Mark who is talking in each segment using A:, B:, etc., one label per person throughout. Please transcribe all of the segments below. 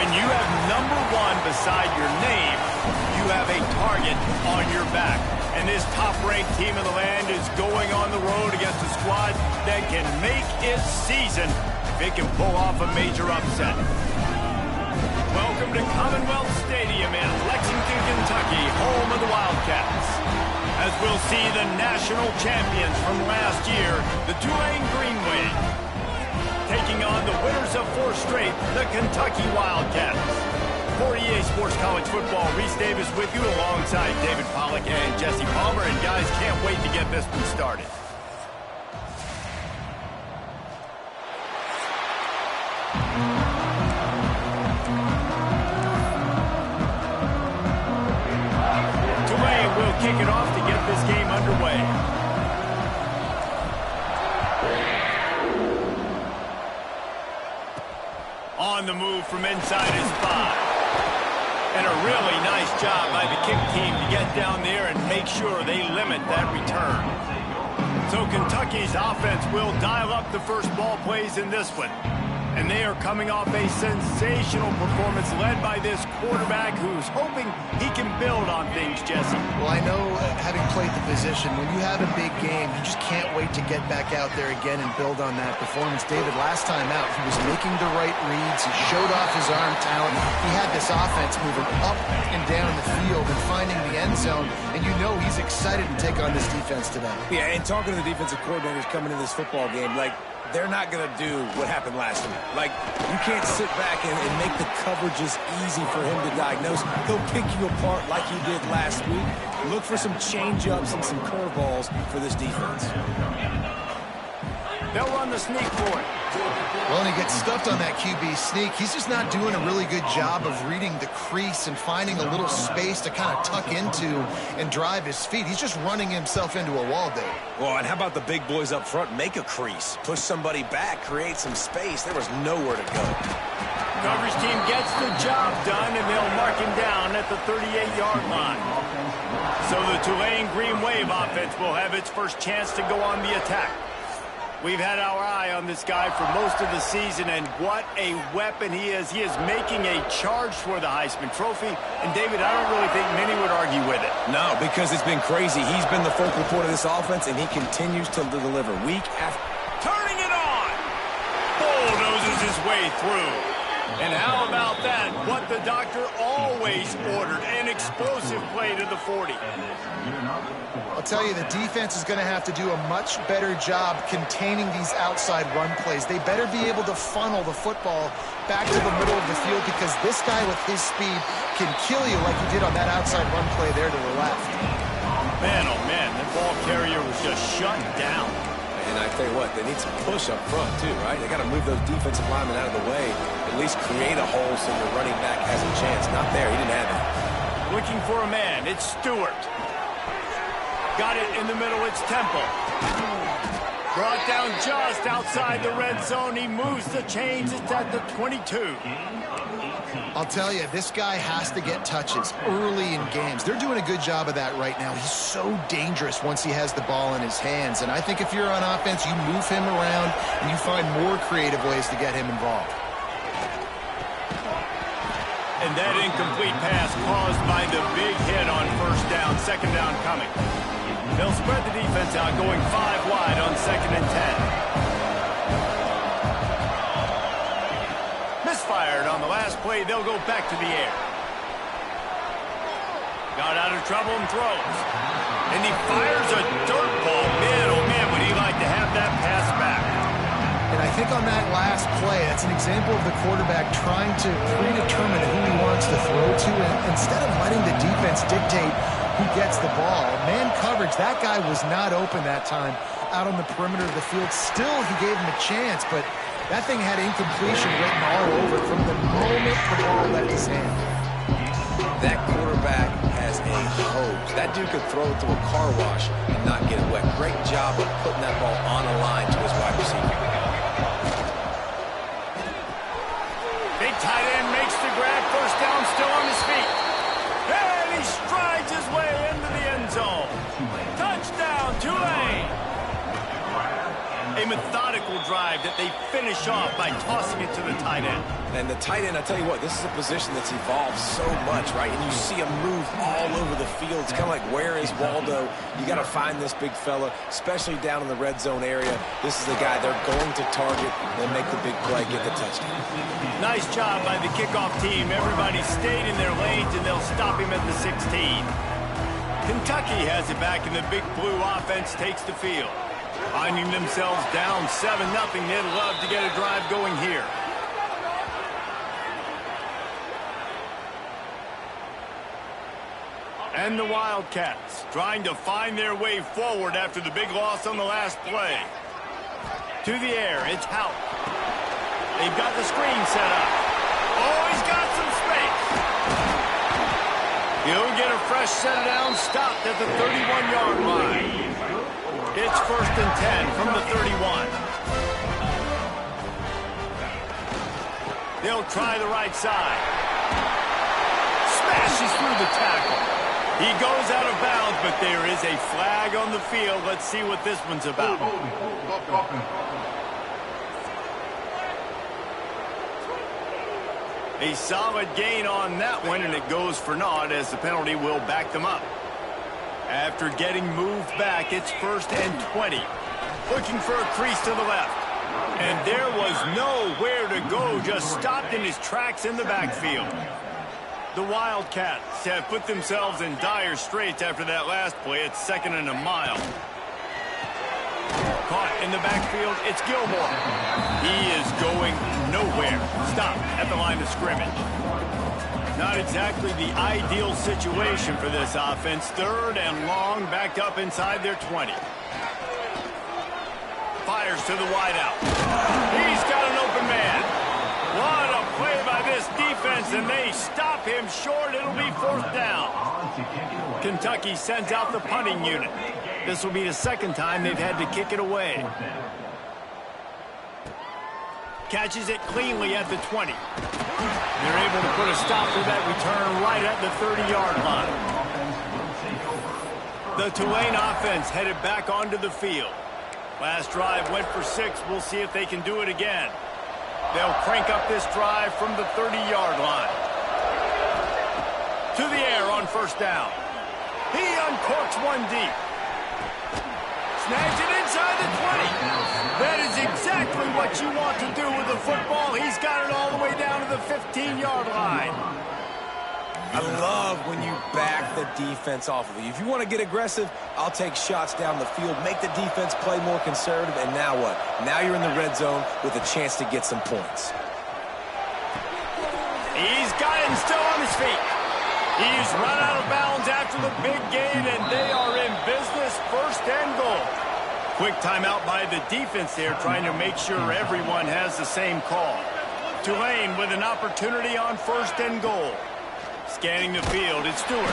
A: When you have #1 beside your name, you have a target on your back. And this top-ranked team in the land is going on the road against a squad that can make its season if it can pull off a major upset. Welcome to Commonwealth Stadium in Lexington, Kentucky, home of the Wildcats. As we'll see the national champions from last year, the Tulane Green Wave, taking on the winners of 4 straight, the Kentucky Wildcats. For EA Sports College Football, Reese Davis with you alongside David Pollack and Jesse Palmer. And guys, can't wait to get this one started. Tulane will kick it off to get this game underway. On the move from inside his 5. And a really nice job by the kick team to get down there and make sure they limit that return. So Kentucky's offense will dial up the first ball plays in this one. And they are coming off a sensational performance led by this quarterback who's hoping he can build on things, Jesse.
B: Well, I know, having played the position, when you have a big game, you just can't wait to get back out there again and build on that performance. David, last time out, he was making the right reads. He showed off his arm talent. He had this offense moving up and down the field and finding the end zone. And you know he's excited to take on this defense today.
C: Yeah, and talking to the defensive coordinators coming into this football game, they're not going to do what happened last week. You can't sit back and make the coverages easy for him to diagnose. He'll pick you apart like he did last week. Look for some change-ups and some curveballs for this defense.
A: They'll run the sneak for it.
B: Well, and he gets stuffed on that QB sneak. He's just not doing a really good job of reading the crease and finding a little space to kind of tuck into and drive his feet. He's just running himself into a wall there.
C: Well, and how about the big boys up front? Make a crease. Push somebody back. Create some space. There was nowhere to go.
A: Coverage team gets the job done, and they'll mark him down at the 38-yard line. So the Tulane Green Wave offense will have its first chance to go on the attack. We've had our eye on this guy for most of the season, and what a weapon he is. He is making a charge for the Heisman Trophy. And, David, I don't really think many would argue with it.
C: No, because it's been crazy. He's been the focal point of this offense, and he continues to deliver week after.
A: Turning it on! Bulldozes his way through. And how about that? What the doctor always ordered, an explosive play to the 40.
B: I'll tell you, the defense is going to have to do a much better job containing these outside run plays. They better be able to funnel the football back to the middle of the field, because this guy with his speed can kill you like he did on that outside run play there to the left.
A: Man, oh man, that ball carrier was just shut down.
C: And I tell you what, they need some push up front too, right? They got to move those defensive linemen out of the way, at least create a hole so your running back has a chance. Not there, he didn't have it.
A: Looking for a man, it's Stewart. Got it in the middle, it's Temple. Brought down just outside the red zone. He moves the chains, it's at the 22.
B: I'll tell you, this guy has to get touches early in games. They're doing a good job of that right now. He's so dangerous once he has the ball in his hands. And I think if you're on offense, you move him around and you find more creative ways to get him involved.
A: And that incomplete pass caused by the big hit on first down, second down coming. They'll spread the defense out, going 5 wide on 2nd and 10. Misfired on the last play. They'll go back to the air. Got out of trouble and throws. And he fires a dirt ball. Man, oh man, would he like to have that pass back.
B: And I think on that last play, that's an example of the quarterback trying to predetermine who he wants to throw to. And instead of letting the defense dictate who gets the ball, man coverage, that guy was not open that time out on the perimeter of the field. Still, he gave him a chance, but that thing had incompletion written all over it from the moment the ball left his hand.
C: That quarterback has a hose. That dude could throw it to a car wash and not get it wet. Great job of putting that ball on a line to his wide receiver.
A: Big tight end makes the grab. First down, still on his feet. And he strides his way into the end zone. Touchdown, Tulane. A methodical drive that they finish off by tossing it to the tight end.
C: And the tight end, I tell you what, this is a position that's evolved so much, right? And you see him move all over the field. It's kind of like, where is Waldo? You got to find this big fella, especially down in the red zone area. This is the guy they're going to target and make the big play, get the touchdown.
A: Nice job by the kickoff team. Everybody stayed in their lanes, and they'll stop him at the 16. Kentucky has it back, and the Big Blue offense takes the field. Finding themselves down 7-0, they'd love to get a drive going here. And the Wildcats trying to find their way forward after the big loss on the last play. To the air, it's Houck. They've got the screen set up. Oh, he's got some space. He'll get a fresh set down, stopped at the 31-yard line. It's 1st and 10 from the 31. They'll try the right side. Smashes through the tackle. He goes out of bounds, but there is a flag on the field. Let's see what this one's about. A solid gain on that one, and it goes for naught as the penalty will back them up. After getting moved back, it's 1st and 20. Looking for a crease to the left. And there was nowhere to go, just stopped in his tracks in the backfield. The Wildcats have put themselves in dire straits after that last play. It's 2nd and a mile. Caught in the backfield, it's Gilmore. He is going nowhere. Stop at the line of scrimmage. Not exactly the ideal situation for this offense. 3rd and long, backed up inside their 20. Fires to the wideout. He's got an open man. What a play by this defense, and they stop him short. It'll be 4th down. Kentucky sends out the punting unit. This will be the 2nd time they've had to kick it away. Catches it cleanly at the 20. They're able to put a stop to that return right at the 30-yard line. The Tulane offense headed back onto the field. Last drive went for 6. We'll see if they can do it again. They'll crank up this drive from the 30-yard line. To the air on 1st down. He uncorks one deep. Snags it inside the 20. That is exactly what you want to do with the football. He's got it all the way down to the 15-yard line.
C: I love when you back the defense off of you. If you want to get aggressive, I'll take shots down the field, make the defense play more conservative, and now what? Now you're in the red zone with a chance to get some points.
A: He's got him still on his feet. He's run out of bounds after the big gain, and they are in business. 1st and goal. Quick timeout by the defense there, trying to make sure everyone has the same call. Tulane with an opportunity on 1st and goal. Scanning the field, it's Stewart.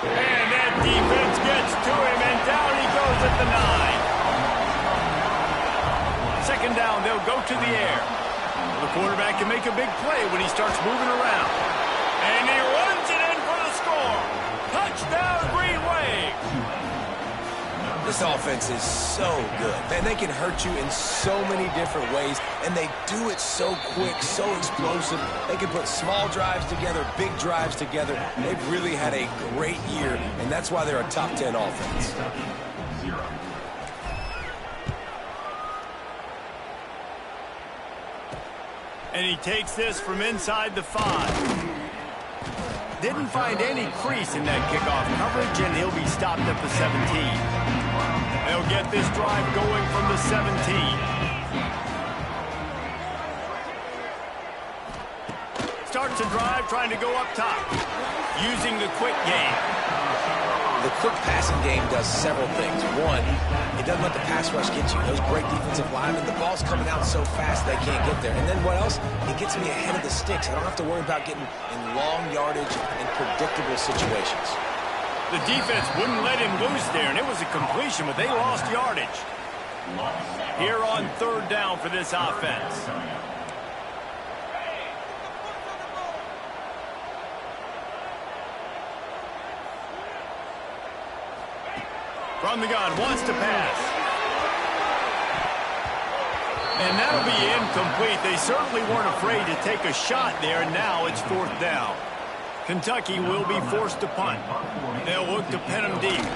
A: And that defense gets to him, and down he goes at the 9. 2nd down, they'll go to the air. The quarterback can make a big play when he starts moving around. And he runs it in for the score. Touchdown, Green Wave.
C: This offense is so good. Man, they can hurt you in so many different ways, and they do it so quick, so explosive. They can put small drives together, big drives together. They've really had a great year, and that's why they're a top 10 offense.
A: And he takes this from inside the 5. Didn't find any crease in that kickoff coverage, and he'll be stopped at the 17. They'll get this drive going from the 17. Starts a drive trying to go up top, using the quick game.
C: The quick passing game does several things. One, it doesn't let the pass rush get you. Those great defensive linemen, the ball's coming out so fast they can't get there. And then what else? It gets me ahead of the sticks. I don't have to worry about getting in long yardage and predictable situations.
A: The defense wouldn't let him loose there, and it was a completion, but they lost yardage. Here on 3rd down for this offense. From the gun, wants to pass. And that'll be incomplete. They certainly weren't afraid to take a shot there, and now it's 4th down. Kentucky will be forced to punt. They'll look to pin him deep.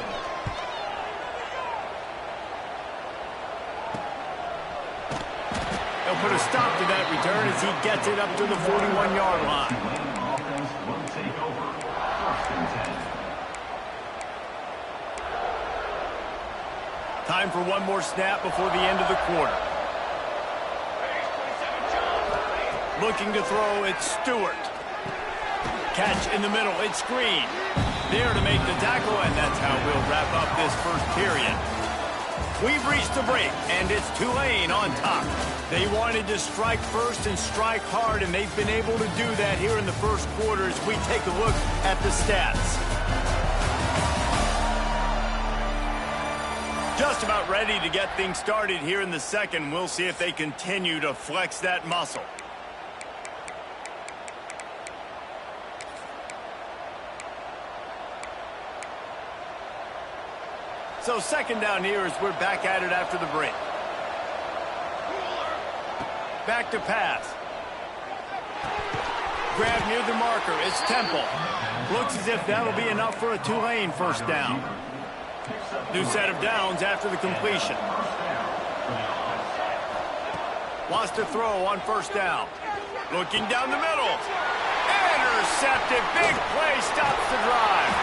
A: They'll put a stop to that return as he gets it up to the 41-yard line. Time for one more snap before the end of the quarter. Looking to throw, it's Stewart. Catch in the middle, it's Green. There to make the tackle, and that's how we'll wrap up this first period. We've reached the break, and it's Tulane on top. They wanted to strike first and strike hard, and they've been able to do that here in the first quarter as we take a look at the stats. Just about ready to get things started here in the second. We'll see if they continue to flex that muscle. So second down here as we're back at it after the break. Back to pass. Grab near the marker. It's Temple. Looks as if that'll be enough for a Tulane first down. New set of downs after the completion. Wants to throw on first down. Looking down the middle. Intercepted. Big play stops the drive.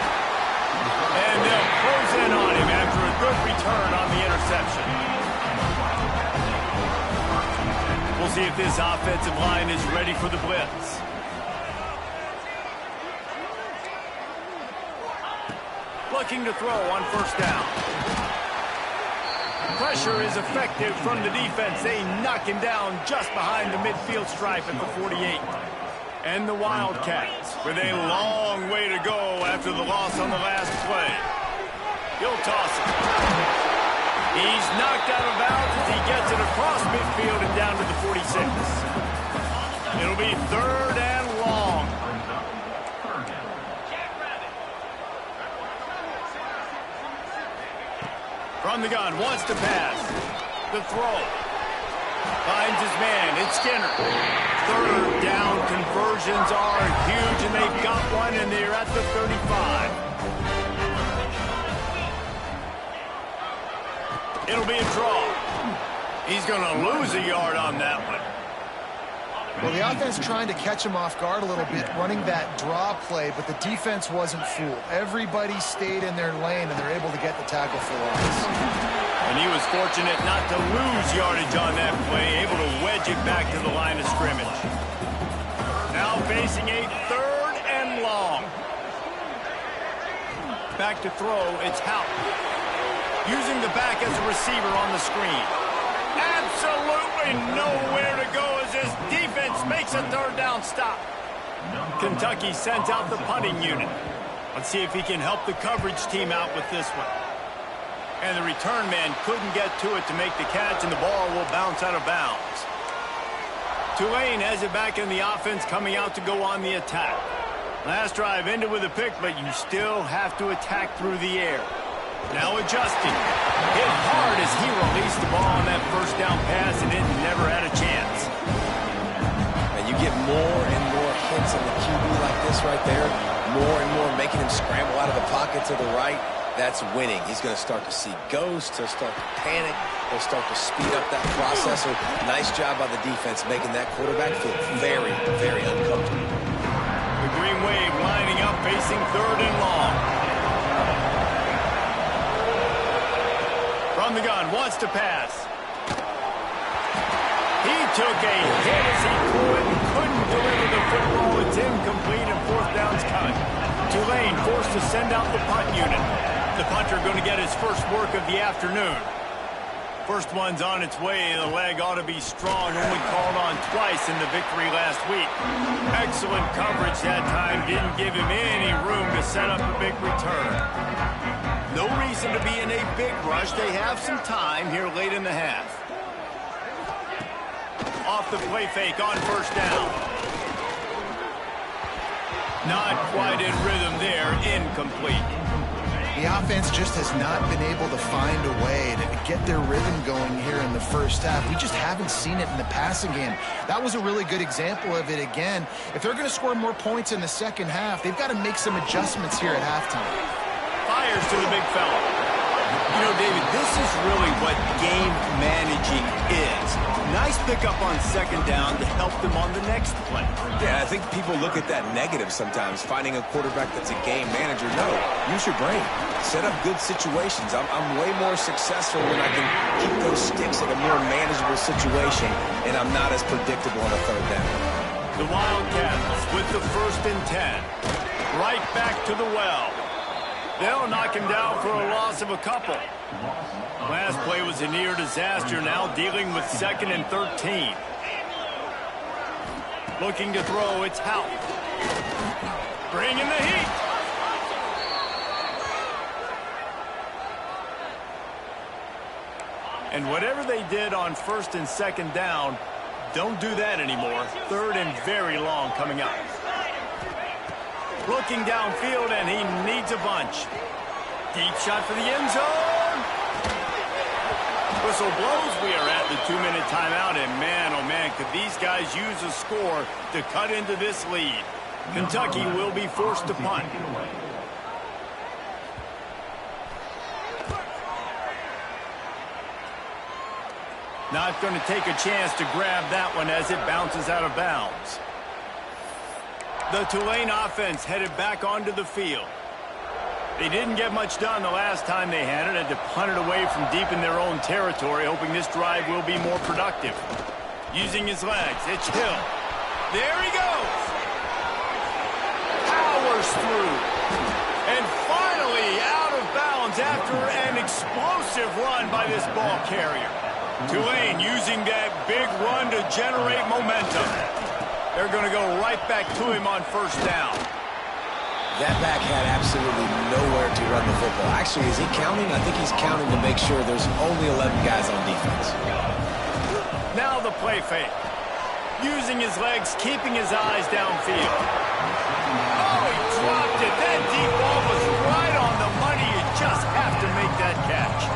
A: And they'll close in on him after a good return on the interception. We'll see if this offensive line is ready for the blitz. Looking to throw on first down. Pressure is effective from the defense. They knock him down just behind the midfield stripe at the 48. And the Wildcats with a long way to go after the loss on the last play. He'll toss it. He's knocked out of bounds as he gets it across midfield and down to the 46. It'll be 3rd and long. From the gun, wants to pass. The throw. Finds his man. It's Skinner. 3rd down conversions are huge, and they've got one, and they're at the 35. It'll be a draw. He's going to lose a yard on that one.
B: Well, the offense trying to catch him off guard a little bit, running that draw play, but the defense wasn't fooled. Everybody stayed in their lane, and they're able to get the tackle for loss.
A: And he was fortunate not to lose yardage on that play, able to wedge it back to the line of scrimmage. Now facing a 3rd and long. Back to throw, it's Houghton. Using the back as a receiver on the screen. Absolutely nowhere to go as this defense makes a 3rd down stop. Kentucky sends out the punting unit. Let's see if he can help the coverage team out with this one. And the return man couldn't get to it to make the catch, and the ball will bounce out of bounds. Tulane has it back in the offense, coming out to go on the attack. Last drive ended with a pick, but you still have to attack through the air. Now adjusting. Hit hard as he released the ball on that first down pass, and it never had a chance.
C: And you get more and more hits on the QB like this right there. More and more making him scramble out of the pocket to the right. That's winning. He's going to start to see ghosts. He'll start to panic. He'll start to speed up that process. So nice job by the defense making that quarterback feel very, very uncomfortable.
A: The Green Wave lining up, facing 3rd and long. From the gun, wants to pass. He took a hit as he couldn't deliver the football. It's incomplete, and 4th down's coming. Tulane forced to send out the punt unit. The punter going to get his first work of the afternoon. First one's on its way. The leg ought to be strong. Only called on twice in the victory last week. Excellent coverage that time. Didn't give him any room to set up a big return. No reason to be in a big rush. They have some time here late in the half. Off the play fake on first down. Not quite in rhythm there. Incomplete.
B: The offense just has not been able to find a way to get their rhythm going here in the first half. We just haven't seen it in the passing game. That was a really good example of it again. If they're going to score more points in the second half, they've got to make some adjustments here at halftime.
A: Fires to the big fella. You know, David, this is really what game managing is. Nice pickup on second down to help them on the next play.
C: Yeah, I think people look at that negative sometimes, finding a quarterback that's a game manager. No, use your brain. Set up good situations. I'm way more successful when I can keep those sticks in a more manageable situation, and I'm not as predictable on a third down.
A: The Wildcats with the 1st and 10. Right back to the well. They'll knock him down for a loss of a couple. Last play was a near disaster, now dealing with 2nd and 13. Looking to throw, it's Houck. Bringing the heat. And whatever they did on 1st and 2nd down, don't do that anymore. 3rd and very long coming up. Looking downfield, and he needs a bunch. Deep shot for the end zone. Whistle blows. We are at the 2-minute timeout, and man, oh man, could these guys use a score to cut into this lead. Kentucky will be forced to punt. Not going to take a chance to grab that one as it bounces out of bounds. The Tulane offense headed back onto the field. They didn't get much done the last time they had it, had to punt it away from deep in their own territory, hoping this drive will be more productive. Using his legs, it's Hill. There he goes. Powers through. And finally out of bounds after an explosive run by this ball carrier. Tulane using that big run to generate momentum. They're going to go right back to him on 1st down.
C: That back had absolutely nowhere to run the football. Actually, is he counting? I think he's counting to make sure there's only 11 guys on defense.
A: Now the play fake. Using his legs, keeping his eyes downfield. Oh, he dropped it. That deep ball was right on the money. You just have to make that catch.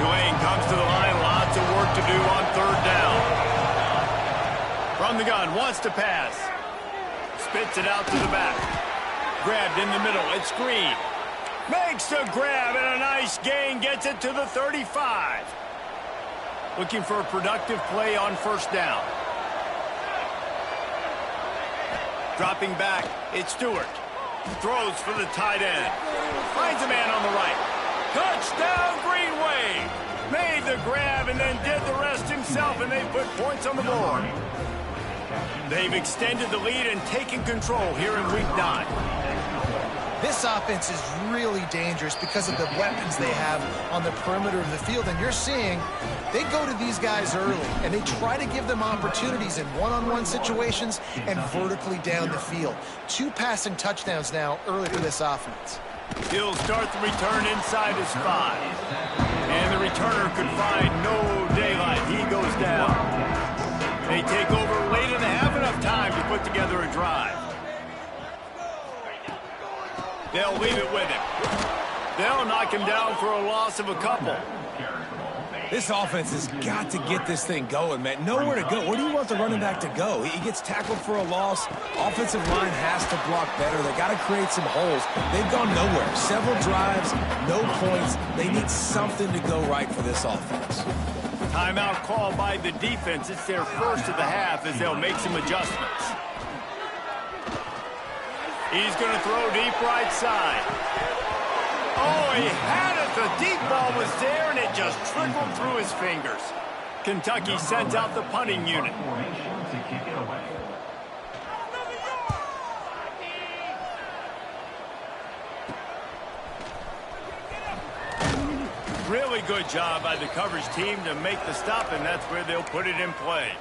A: Tulane comes to the line. Lots of work to do on 3rd down. From the gun, wants to pass. Spits it out to the back. Grabbed in the middle, it's Green. Makes the grab and a nice gain, gets it to the 35. Looking for a productive play on 1st down. Dropping back, it's Stewart. Throws for the tight end. Finds a man on the right. Touchdown, Green Wave. Made the grab and then did the rest himself, and they put points on the board. They've extended the lead and taken control here in Week 9.
B: This offense is really dangerous because of the weapons they have on the perimeter of the field. And you're seeing they go to these guys early, and they try to give them opportunities in one-on-one situations and vertically down the field. 2 passing touchdowns now early for this offense.
A: He'll start the return inside his 5. And the returner could find no daylight. He goes down. They take over late in the half, enough time to put together a drive. They'll leave it with him. They'll knock him down for a loss of a couple.
C: This offense has got to get this thing going, man. Nowhere to go. Where do you want the running back to go? He gets tackled for a loss. Offensive line has to block better. They got to create some holes. They've gone nowhere. Several drives, no points. They need something to go right for this offense.
A: Timeout called by the defense. It's their first of the half as they'll make some adjustments. He's going to throw deep right side. Oh, he had it. The deep ball was there, and it just trickled through his fingers. Kentucky sends out the punting unit. Really good job by the coverage team to make the stop, and that's where they'll put it in play.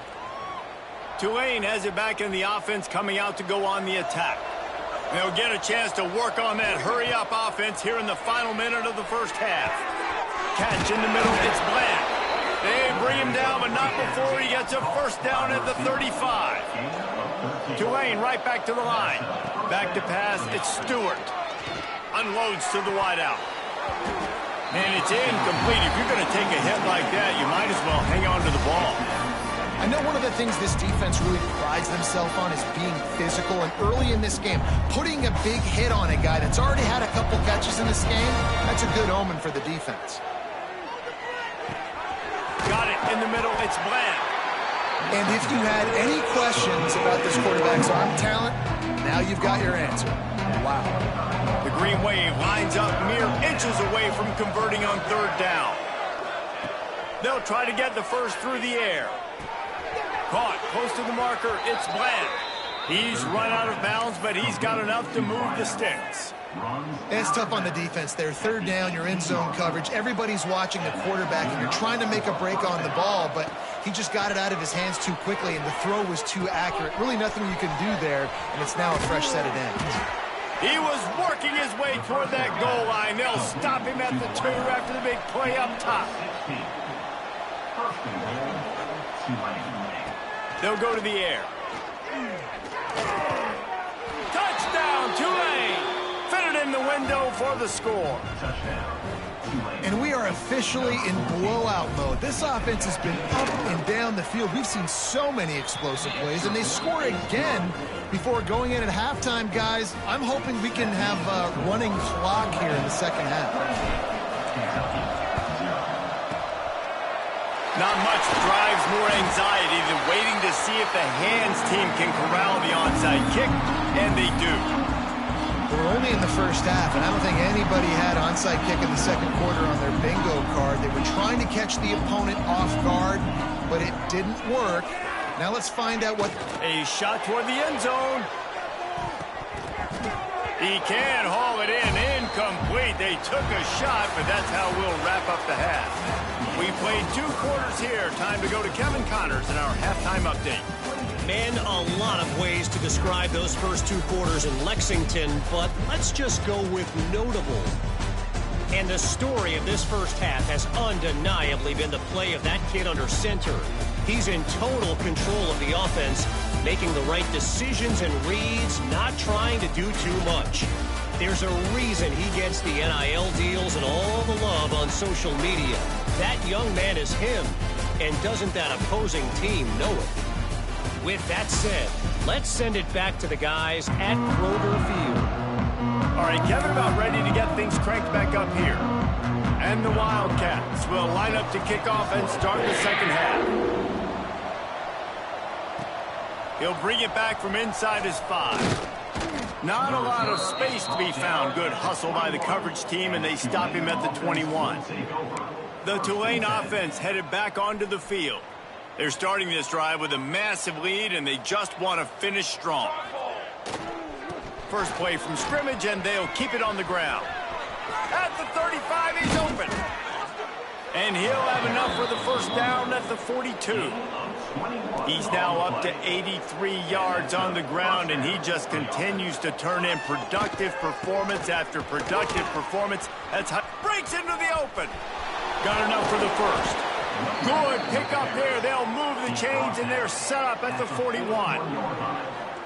A: Tulane has it back in the offense, coming out to go on the attack. They'll get a chance to work on that hurry-up offense here in the final minute of the first half. Catch in the middle, it's Bland. They bring him down, but not before he gets a 1st down at the 35. Tulane right back to the line. Back to pass, it's Stewart. Unloads to the wideout. And it's incomplete. If you're going to take a hit like that, you might as well hang on to the ball.
B: I know one of the things this defense really prides themselves on is being physical, and early in this game, putting a big hit on a guy that's already had a couple catches in this game, that's a good omen for the defense.
A: Got it in the middle. It's Bland.
B: And if you had any questions about this quarterback's arm talent, now you've got your answer. Wow.
A: The Green Wave lines up mere inches away from converting on third down. They'll try to get the first through the air. Caught close to the marker. It's Bland. He's run out of bounds, but he's got enough to move the sticks.
B: It's tough on the defense there. Third down, you're in zone coverage. Everybody's watching the quarterback, and you're trying to make a break on the ball, but he just got it out of his hands too quickly, and the throw was too accurate. Really nothing you can do there, and it's now a fresh set of downs.
A: He was working his way toward that goal line. They'll stop him at the 2 after the big play up top. They'll go to the air. Touchdown, Tulane! Fitted in the window for the score.
B: And we are officially in blowout mode. This offense has been up and down the field. We've seen so many explosive plays, and they score again before going in at halftime, guys. I'm hoping we can have a running clock here in the second half.
A: Not much drives more anxiety than waiting to see if the hands team can corral the onside kick, and they do.
B: We're only in the first half, and I don't think anybody had onside kick in the second quarter on their bingo card. They were trying to catch the opponent off guard, but it didn't work. Now let's find out what...
A: A shot toward the end zone. He can haul it in. Incomplete. They took a shot, but that's how we'll wrap up the half. We played 2 quarters here. Time to go to Kevin Connors in our halftime update.
D: Man, a lot of ways to describe those first 2 quarters in Lexington, but let's just go with notable. And the story of this first half has undeniably been the play of that kid under center. He's in total control of the offense, making the right decisions and reads, not trying to do too much. There's a reason he gets the NIL deals and all the love on social media. That young man is him, and doesn't that opposing team know it? With that said, let's send it back to the guys at Kroger Field.
A: All right, Kevin, about ready to get things cranked back up here. And the Wildcats will line up to kick off and start the second half. He'll bring it back from inside his 5. Not a lot of space to be found. Good hustle by the coverage team, and they stop him at the 21. The Tulane offense headed back onto the field. They're starting this drive with a massive lead, and they just want to finish strong. First play from scrimmage, and they'll keep it on the ground. At the 35, he's open. And he'll have enough for the first down at the 42. He's now up to 83 yards on the ground, and he just continues to turn in productive performance after productive performance. That's how breaks into the open. Got enough for the first. Good pick up there. They'll move the chains, and they're set up at the 41.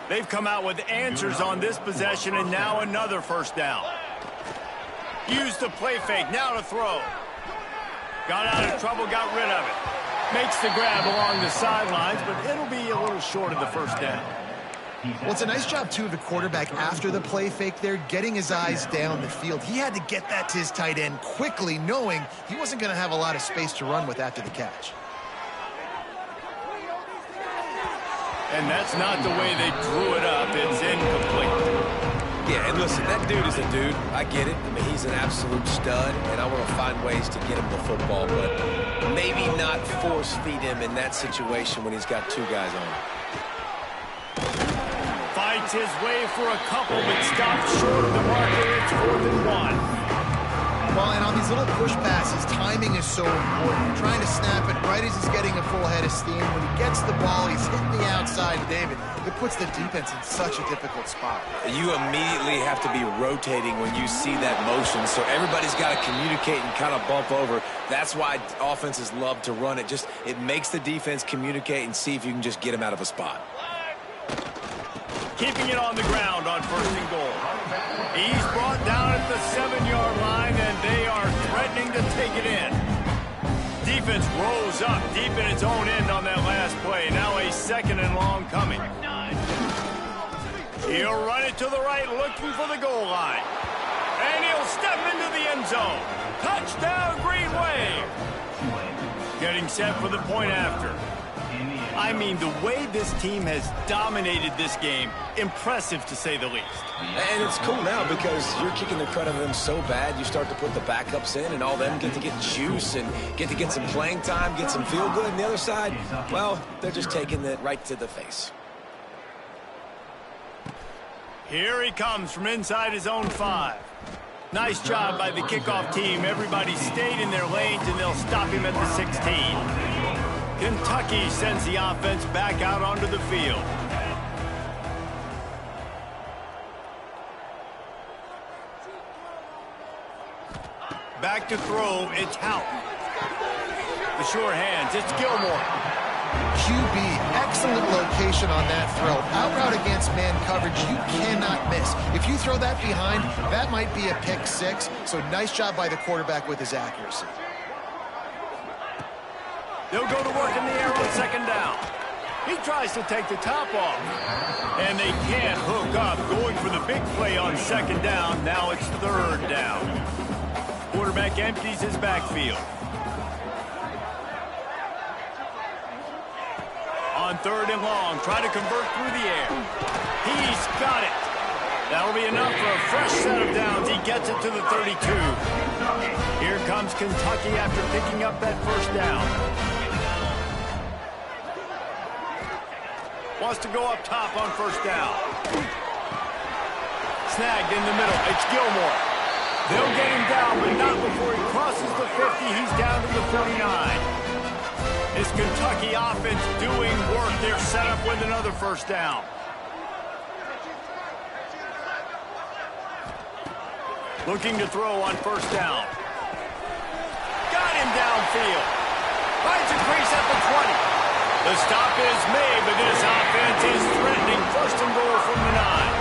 A: They've come out with answers on this possession, and now another first down. Used the play fake. Now to throw. Got out of trouble, got rid of it. Makes the grab along the sidelines, but it'll be a little short of the first down.
B: Well, it's a nice job, too, of the quarterback after the play fake there, getting his eyes down the field. He had to get that to his tight end quickly, knowing he wasn't going to have a lot of space to run with after the catch.
A: And that's not the way they drew it up. It's incomplete.
C: Yeah, and listen, that dude is a dude. I get it. I mean, he's an absolute stud, and I want to find ways to get him the football, but maybe not force feed him in that situation when he's got 2 guys on him.
A: Fights his way for a couple, but stops short of the marker. It's 4th and 1.
B: Well, and on these little push passes, timing is so important. You're trying to snap it right as he's getting a full head of steam. When he gets the ball, he's hitting the outside, David. It puts the defense in such a difficult spot.
C: You immediately have to be rotating when you see that motion, so everybody's got to communicate and kind of bump over. That's why offenses love to run it. Just it makes the defense communicate and see if you can just get him out of a spot.
A: Keeping it on the ground on 1st and goal. He's brought down at the 7-yard line, and they are to take it in. Defense rose up deep in its own end on that last play. Now a 2nd and long coming. He'll run it to the right, looking for the goal line. And he'll step into the end zone. Touchdown, Green Wave. Getting set for the point after. I mean, the way this team has dominated this game, impressive to say the least.
C: And it's cool now because you're kicking the crud out of them so bad, you start to put the backups in, and all them get to get juice and get to get some playing time, get some feel good. And the other side, well, they're just taking it right to the face.
A: Here he comes from inside his own 5. Nice job by the kickoff team. Everybody stayed in their lanes, and they'll stop him at the 16. Kentucky sends the offense back out onto the field. Back to throw, it's Houghton. The sure hands, it's Gilmore.
B: QB, excellent location on that throw. Out route against man coverage, you cannot miss. If you throw that behind, that might be a pick 6. So nice job by the quarterback with his accuracy.
A: They'll go to work in the air on 2nd down. He tries to take the top off. And they can't hook up, going for the big play on 2nd down. Now it's 3rd down. Quarterback empties his backfield. On 3rd and long, try to convert through the air. He's got it. That'll be enough for a fresh set of downs. He gets it to the 32. Here comes Kentucky after picking up that 1st down. Wants to go up top on 1st down. Snagged in the middle. It's Gilmore. They'll get him down, but not before he crosses the 50. He's down to the 49. This Kentucky offense doing work. They're set up with another 1st down. Looking to throw on 1st down. Got him downfield. Finds a crease at the 20. The stop is made, but this offense is threatening 1st and goal from the 9.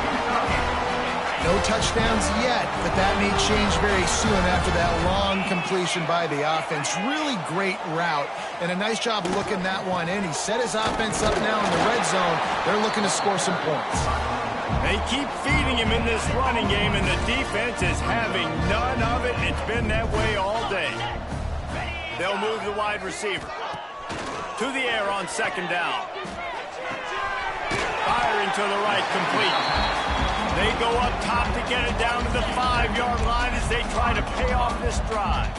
B: No touchdowns yet, but that may change very soon after that long completion by the offense. Really great route, and a nice job of looking that one in. He set his offense up now in the red zone. They're looking to score some points.
A: They keep feeding him in this running game, and the defense is having none of it. It's been that way all day. They'll move the wide receiver to the air on 2nd down. Firing to the right, complete. They go up top to get it down to the 5-yard line as they try to pay off this drive.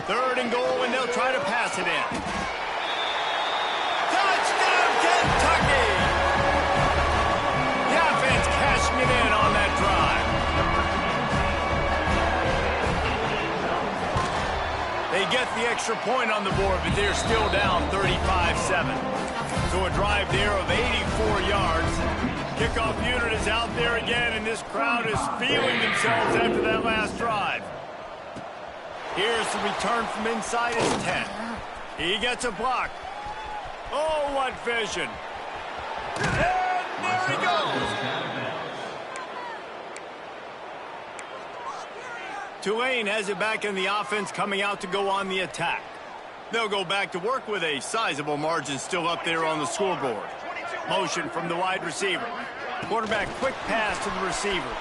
A: 3rd and goal, and they'll try to pass it in. Touchdown, Kentucky! The offense cashing it in on that drive. They get the extra point on the board, but they're still down 35-7. So a drive there of 84 yards. Kickoff unit is out there again, and this crowd is feeling themselves after that last drive. Here's the return from inside his 10. He gets a block. Oh, what vision. And there he goes. Tulane has it back in the offense, coming out to go on the attack. They'll go back to work with a sizable margin still up there on the scoreboard. Motion from the wide receiver. Quarterback quick pass to the receiver.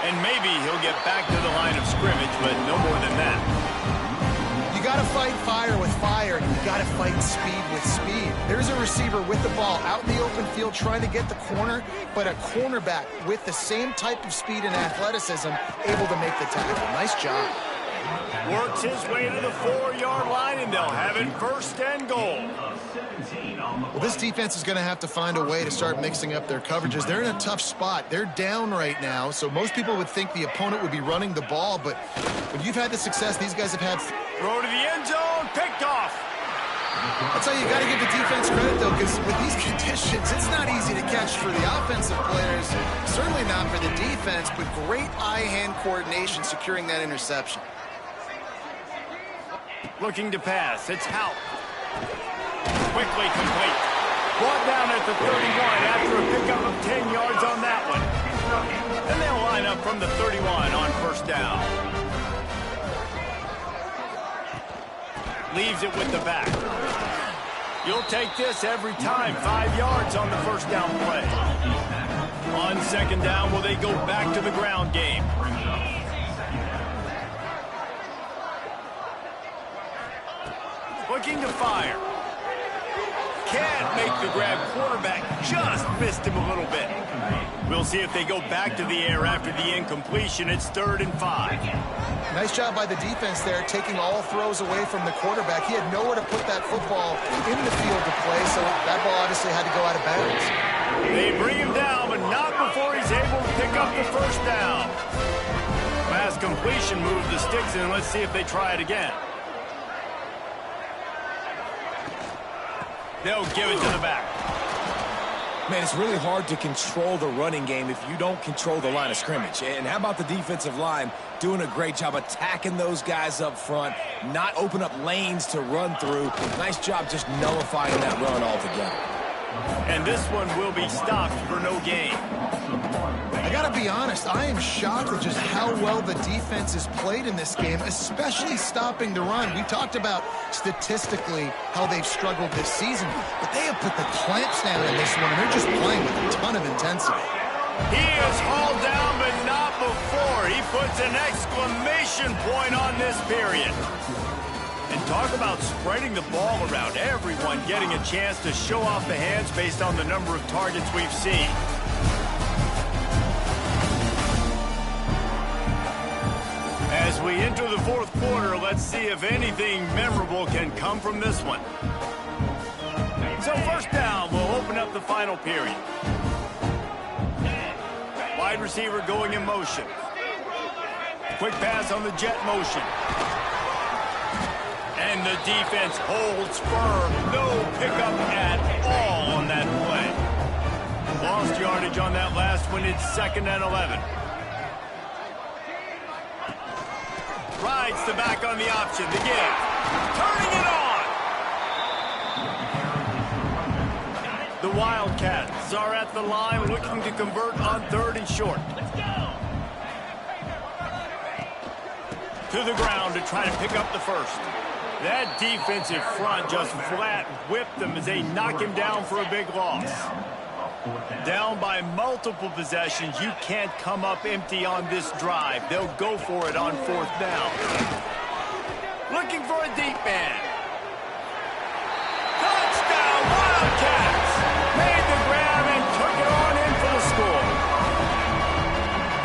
A: And maybe he'll get back to the line of scrimmage, but no more than that.
B: You got to fight fire with fire, and you got to fight speed with speed. There's a receiver with the ball out in the open field trying to get the corner, but a cornerback with the same type of speed and athleticism able to make the tackle. Nice job.
A: Works his way to the 4-yard line, and they'll have it 1st and goal.
B: Well, this defense is going to have to find a way to start mixing up their coverages. They're in a tough spot. They're down right now, so most people would think the opponent would be running the ball, but when you've had the success these guys have had...
A: Throw to the end zone, picked off.
B: That's how you got to give the defense credit, though, because with these conditions, it's not easy to catch for the offensive players, certainly not for the defense, but great eye-hand coordination securing that interception.
A: Looking to pass, it's Houghton. Quickly complete. Brought down at the 31 after a pickup of 10 yards on that one. And they'll line up from the 31 on first down. Leaves it with the back. You'll take this every time. 5 yards on the first down play. On second down, will they go back to the ground game? Looking to fire. Can't make the grab. Quarterback just missed him a little bit. We'll see if they go back to the air after the incompletion. It's 3rd and 5.
B: Nice job by the defense there, taking all throws away from the quarterback. He had nowhere to put that football in the field to play, so that ball obviously had to go out of bounds.
A: They bring him down, but not before he's able to pick up the first down. Last completion moved the sticks in. Let's see if they try it again. They'll give it to the back.
C: Man, it's really hard to control the running game if you don't control the line of scrimmage. And how about the defensive line doing a great job attacking those guys up front, not open up lanes to run through. Nice job just nullifying that run altogether.
A: And this one will be stopped for no gain.
B: I gotta be honest, I am shocked at just how well the defense has played in this game, especially stopping the run. We talked about statistically how they've struggled this season, but they have put the clamps down in this one, and they're just playing with a ton of intensity.
A: He is hauled down, but not before. He puts an exclamation point on this period. And talk about spreading the ball around. Everyone getting a chance to show off the hands based on the number of targets we've seen. As we enter the 4th quarter, let's see if anything memorable can come from this one. So first down will open up the final period. Wide receiver going in motion. Quick pass on the jet motion. And the defense holds firm. No pickup at all on that play. Lost yardage on that last one. It's 2nd and 11. Rides the back on the option. The give. Turning it on. The Wildcats are at the line looking to convert on 3rd and short. To the ground to try to pick up the first. That defensive front just flat whipped them as they knock him down for a big loss. Down by multiple possessions, you can't come up empty on this drive. They'll go for it on 4th down. Looking for a deep man. Touchdown, Wildcats! Made the grab and took it on in for the score.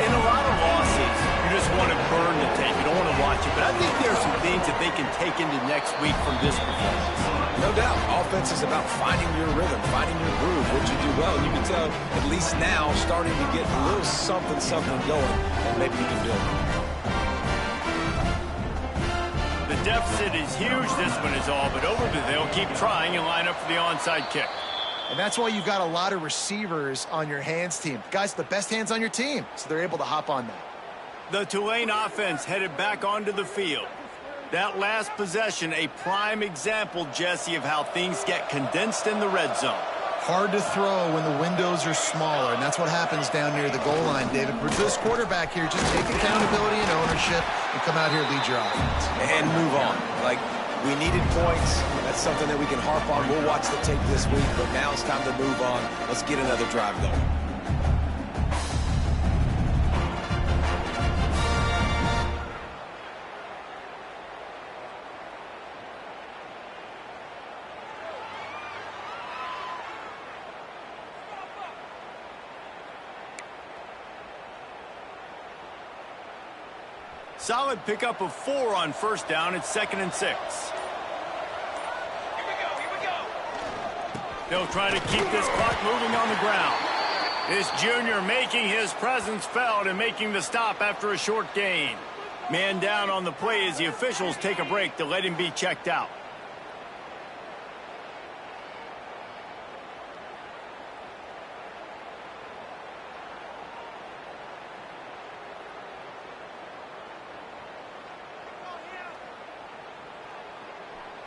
A: In a lot of losses, you just want to burn the tape. You don't want to watch it. But I think there are some things that they can take into next week from this performance.
C: No doubt. Offense is about finding your rhythm, finding your groove, what you do well. You can tell, at least now, starting to get a little something going, and maybe you can build it.
A: The deficit is huge. This one is all but over, but they'll keep trying and line up for the onside kick.
B: And that's why you've got a lot of receivers on your hands team. Guys, the best hands on your team, so they're able to hop on that.
A: The Tulane offense headed back onto the field. That last possession, a prime example, Jesse, of how things get condensed in the red zone.
B: Hard to throw when the windows are smaller, and that's what happens down near the goal line, David. For this quarterback here, just take accountability and ownership and come out here and lead your offense.
C: And move on. Like, we needed points. That's something that we can harp on. We'll watch the tape this week, but now it's time to move on. Let's get another drive going.
A: Solid pickup of 4 on first down. It's 2nd and 6. Here we go. They'll try to keep this clock moving on the ground. This junior making his presence felt and making the stop after a short gain. Man down on the play as the officials take a break to let him be checked out.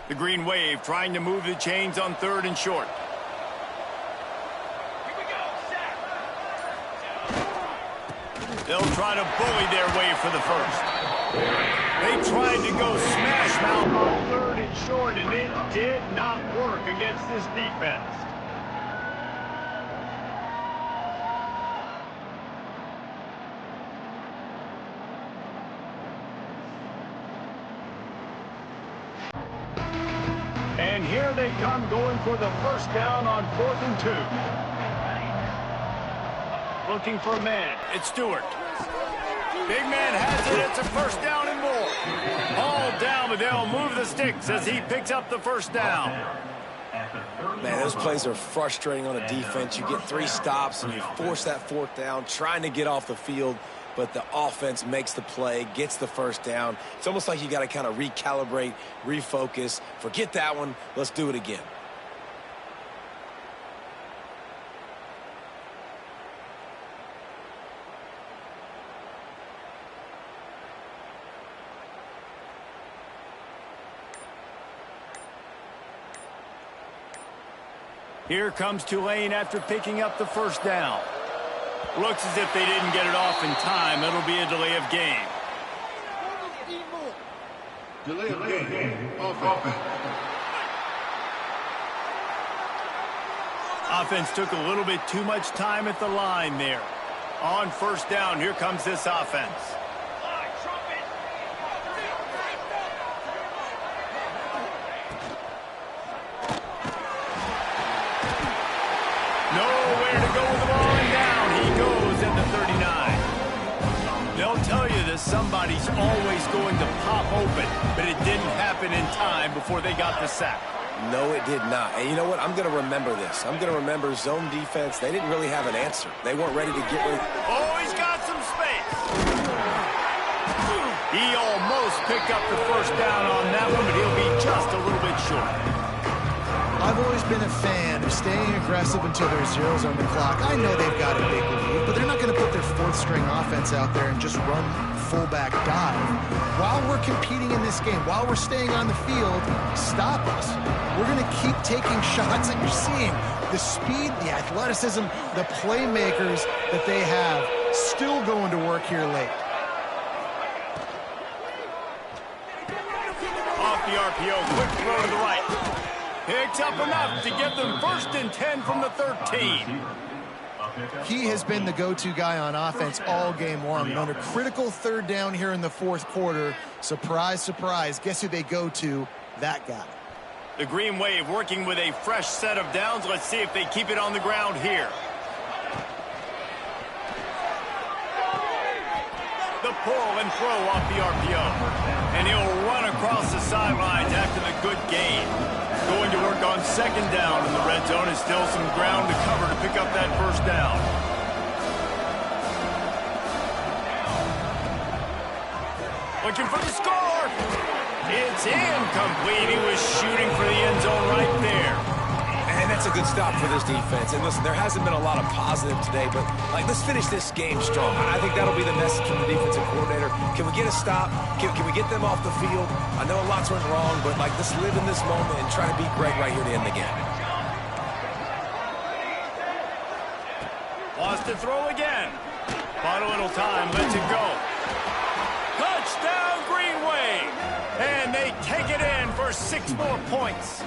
A: The Green Wave trying to move the chains on 3rd and short. They'll try to bully their way for the first. They tried to go smash mouth on 3rd and short, and it did not work against this defense. And here they come going for the first down on 4th and 2. Looking for a man. It's Stewart. Big man has it. It's a first down and more. All down, but they'll move the sticks as he picks up the first down.
C: Man, those plays are frustrating on a defense. You get 3 stops and you force that 4th down, trying to get off the field, but the offense makes the play, gets the first down. It's almost like you got to kind of recalibrate, refocus. Forget that one. Let's do it again.
A: Here comes Tulane after picking up the first down. Looks as if they didn't get it off in time. It'll be a delay of game.
E: Delay of game. Offense.
A: Offense took a little bit too much time at the line there. On first down, here comes this offense. Nowhere to go with the ball, and down he goes at the 39. They'll tell you that somebody's always going to pop open, but it didn't happen in time before they got the sack.
C: No, it did not. And you know what? I'm going to remember this. I'm going to remember zone defense. They didn't really have an answer. They weren't ready to get rid of...
A: Oh, he's got some space. He almost picked up the first down on that one, but he'll be just a little bit short.
B: I've always been a fan of staying aggressive until there's zeros on the clock. I know they've got a big lead, but they're not going to put their 4th-string offense out there and just run fullback dive. While we're competing in this game, while we're staying on the field, stop us. We're going to keep taking shots, and you're seeing the speed, the athleticism, the playmakers that they have still going to work here late.
A: Off the RPO, quick throw to the right. Picks up enough to get them 1st and 10 from the 13.
B: He has been the go-to guy on offense all game long. And on a critical 3rd down here in the 4th quarter, surprise, surprise, guess who they go to? That guy.
A: The Green Wave working with a fresh set of downs. Let's see if they keep it on the ground here. The pull and throw off the RPO. And he'll run across the sidelines after the good gain. Going to work on 2nd down in the red zone. Is still some ground to cover to pick up that first down. Looking for the score. It's incomplete. He was shooting for the end zone right there.
C: And that's a good stop for this defense. And listen, there hasn't been a lot of positive today, but let's finish this game strong. I think that'll be the message from the defensive coordinator. Can we get a stop? Can we get them off the field? I know a lot's went wrong, but let's live in this moment and try to be great right here to end the game.
A: Wants to throw again. Bought a little time, lets it go. Touchdown, Green Wave! And they take it in for 6 more points.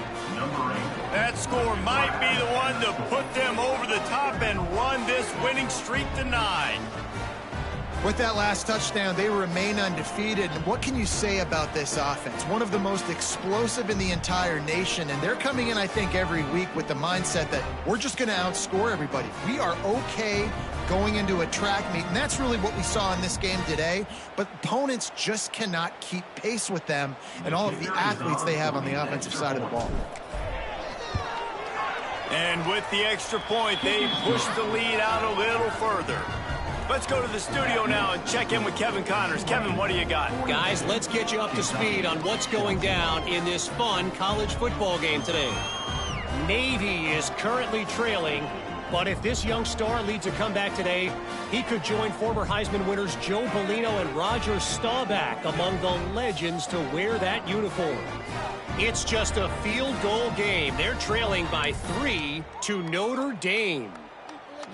A: That score might be the one to put them over the top and run this winning streak to 9.
B: With that last touchdown, they remain undefeated. And what can you say about this offense? One of the most explosive in the entire nation. And they're coming in, I think, every week with the mindset that we're just going to outscore everybody. We are okay going into a track meet. And that's really what we saw in this game today. But opponents just cannot keep pace with them and all of the athletes they have on the offensive side of the ball.
A: And with the extra point, they push the lead out a little further. Let's go to the studio now and check in with Kevin Connors. Kevin, what do you got?
D: Guys, let's get you up to speed on what's going down in this fun college football game today. Navy is currently trailing, but if this young star leads a comeback today, he could join former Heisman winners Joe Bellino and Roger Staubach among the legends to wear that uniform. It's just a field goal game. They're trailing by 3 to Notre Dame.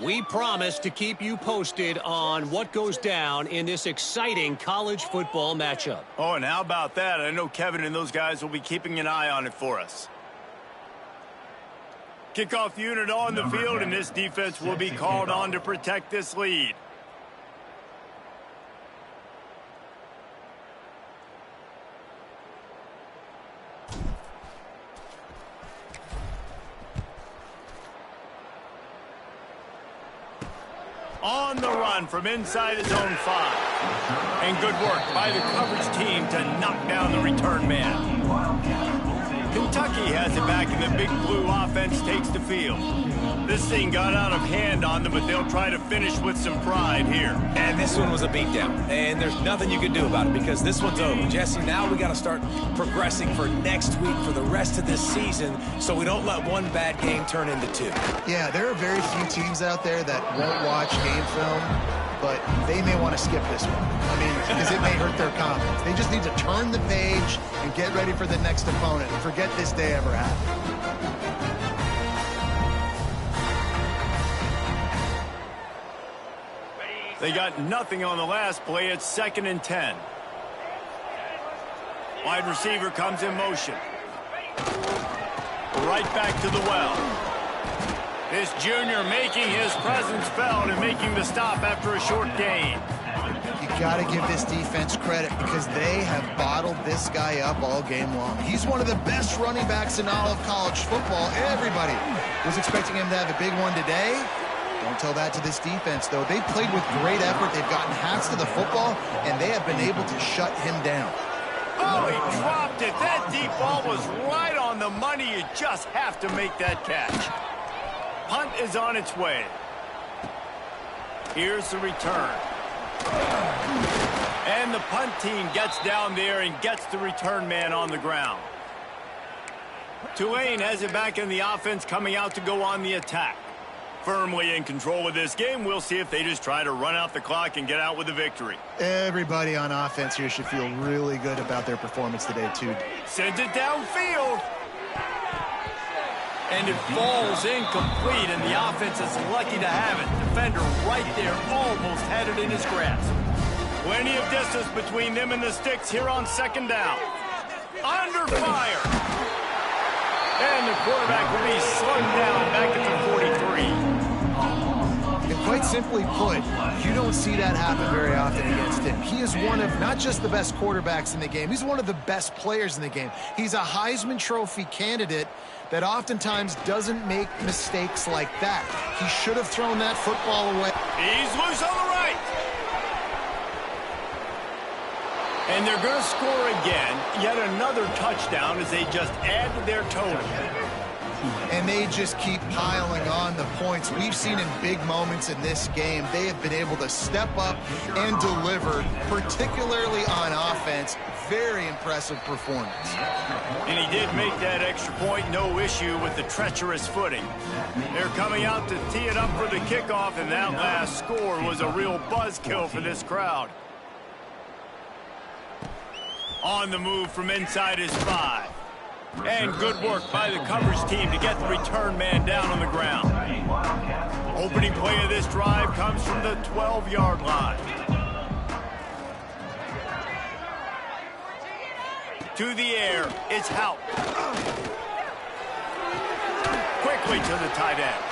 D: We promise to keep you posted on what goes down in this exciting college football matchup.
A: Oh, and how about that? I know Kevin and those guys will be keeping an eye on it for us. Kickoff unit on the field, and this defense will be called on to protect this lead. On the run from inside his own 5. And good work by the coverage team to knock down the return man. Kentucky has it back, and the Big Blue offense takes the field. This thing got out of hand on them, but they'll try to finish with some pride here.
C: And this one was a beatdown, and there's nothing you can do about it because this one's over. Jesse, now we got to start progressing for next week for the rest of this season so we don't let one bad game turn into 2.
B: Yeah, there are very few teams out there that won't watch game film, but they may want to skip this one. I mean, because it may hurt their confidence. They just need to turn the page and get ready for the next opponent and forget this day ever happened.
A: They got nothing on the last play. It's 2nd and 10. Wide receiver comes in motion. Right back to the well. This junior making his presence felt and making the stop after a short gain.
B: You got to give this defense credit because they have bottled this guy up all game long. He's one of the best running backs in all of college football. Everybody was expecting him to have a big one today. Don't tell that to this defense, though. They played with great effort. They've gotten halves to the football, and they have been able to shut him down.
A: Oh, he dropped it. That deep ball was right on the money. You just have to make that catch. Punt is on its way. Here's the return. And the punt team gets down there and gets the return man on the ground. Tulane has it back in the offense, coming out to go on the attack. Firmly in control of this game. We'll see if they just try to run out the clock and get out with a victory.
B: Everybody on offense here should feel really good about their performance today, too.
A: Sends it downfield. And it falls incomplete, and the offense is lucky to have it. Defender right there, almost had it in his grasp. Plenty of distance between them and the sticks here on 2nd down. Under fire. And the quarterback will be slung down back at the 43.
B: And quite simply put, you don't see that happen very often against him. He is one of not just the best quarterbacks in the game, he's one of the best players in the game. He's a Heisman Trophy candidate that oftentimes doesn't make mistakes like that. He should have thrown that football away.
A: He's loose on the right. And they're going to score again. Yet another touchdown as they just add to their total.
B: And they just keep piling on the points. We've seen in big moments in this game, they have been able to step up and deliver, particularly on offense. Very impressive performance.
A: And he did make that extra point, no issue with the treacherous footing. They're coming out to tee it up for the kickoff, and that last score was a real buzzkill for this crowd. On the move from inside his 5. And good work by the coverage team to get the return man down on the ground. Opening play of this drive comes from the 12-yard line. To the air, it's Houck. Quickly to the tight end.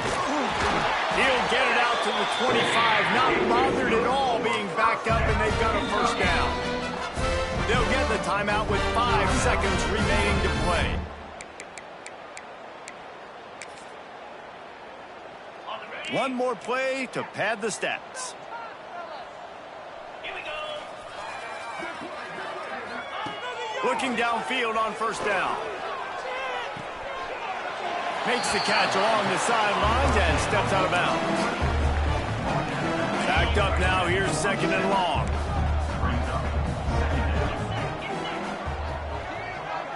A: He'll get it out to the 25, not bothered at all being backed up, and they've got a first down. They'll get the timeout with 5 seconds remaining to play. One more play to pad the stats. Looking downfield on first down. Makes the catch along the sidelines and steps out of bounds. Backed up now, here's 2nd and long.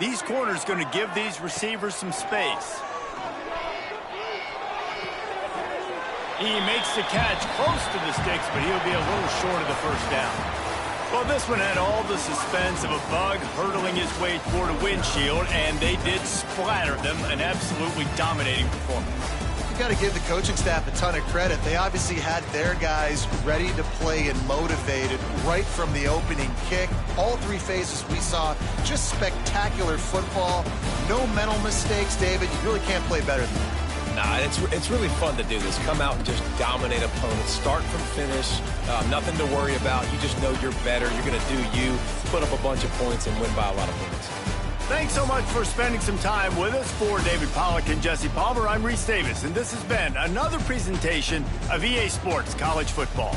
A: These corners going to give these receivers some space. He makes the catch close to the sticks, but he'll be a little short of the first down. Well, this one had all the suspense of a bug hurtling his way toward a windshield, and they did splatter them. An absolutely dominating performance.
B: you got to give the coaching staff a ton of credit. They obviously had their guys ready to play and motivated right from the opening kick. All three phases we saw just spectacular football. No mental mistakes, David. You really can't play better than that.
C: Nah, it's really fun to do this. Come out and just dominate opponents. Start from finish. Nothing to worry about. You just know you're better. You're going to do you, put up a bunch of points, and win by a lot of points.
A: Thanks so much for spending some time with us. For David Pollack and Jesse Palmer, I'm Reese Davis, and this has been another presentation of EA Sports College Football.